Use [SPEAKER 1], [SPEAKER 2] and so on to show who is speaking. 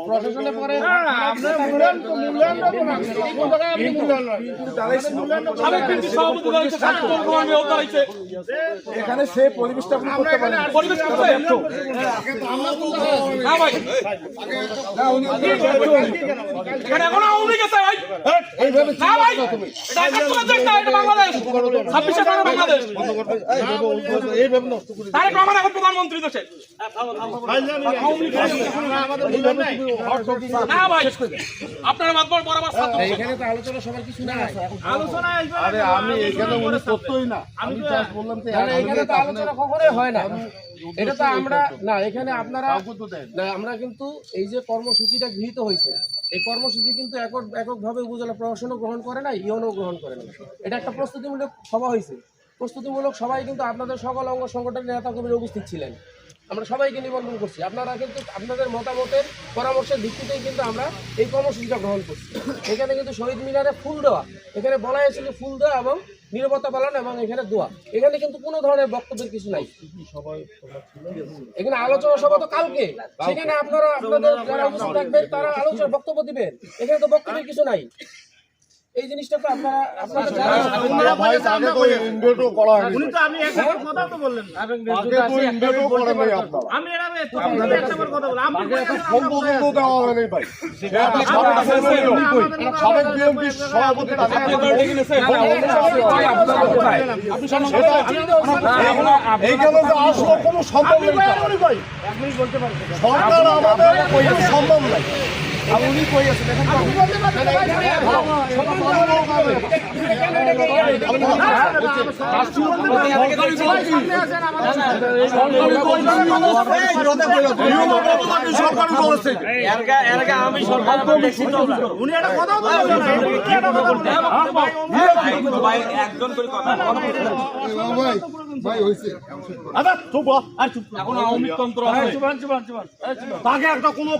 [SPEAKER 1] প্রশাসনে পরে
[SPEAKER 2] এখানে সে পরিবেশটা আপনি করতে পারেন।
[SPEAKER 3] প্রধানমন্ত্রী দেশে আপনারা
[SPEAKER 1] এখানে তো আলোচনা সবার কিছু না
[SPEAKER 2] আরে আমি এখানে উনি তথ্যই না, আমি জাস্ট বললাম যে
[SPEAKER 1] এখানে তো আলোচনা কখনোই হয় না। এটা তো আমরা না, এখানে আপনারা না, আমরা কিন্তু এই যে কর্মসূচিটা গৃহীত হয়েছে, এই কর্মসূচি কিন্তু এককভাবে উপজেলা প্রশাসনও গ্রহণ করে না, ইউনও গ্রহণ করে না। এটা একটা প্রস্তুতিমূলক সভা হয়েছে। প্রস্তুতিমূলক সবাই কিন্তু আপনাদের সকল অঙ্গ সংগঠনের নেতা কর্মীরা উপস্থিত ছিলেন। আমরা সবাইকে নিবন্ধন করছি। আপনারা কিন্তু আপনাদের মতামতের পরামর্শের ভিত্তিতেই কিন্তু আমরা এই কর্মসূচিটা গ্রহণ করছি। এখানে কিন্তু শহীদ মিনারে ফুল দেওয়া, এখানে বলা হয়েছে যে ফুল দেওয়া এবং নীরবতা পালন এবং এখানে দোয়া, এখানে কিন্তু কোনো ধরনের বক্তব্যের কিছু নাই। এখানে আলোচনা সভা তো কালকে, সেখানে আপনারা আপনাদের যারা উপস্থিত থাকবেন তারা আলোচনা বক্তব্য দিবেন। এখানে তো বক্তব্যের কিছু নাই। এই জিনিসটা তো আপনারা আপনাদের
[SPEAKER 2] কোনো সম্ভব নেই, সরকার আমাদের সম্ভব নাই। উনি কই আছেন এখন
[SPEAKER 3] এখন আওয়ামী তন্ত্র
[SPEAKER 2] তাকে একটা কোনো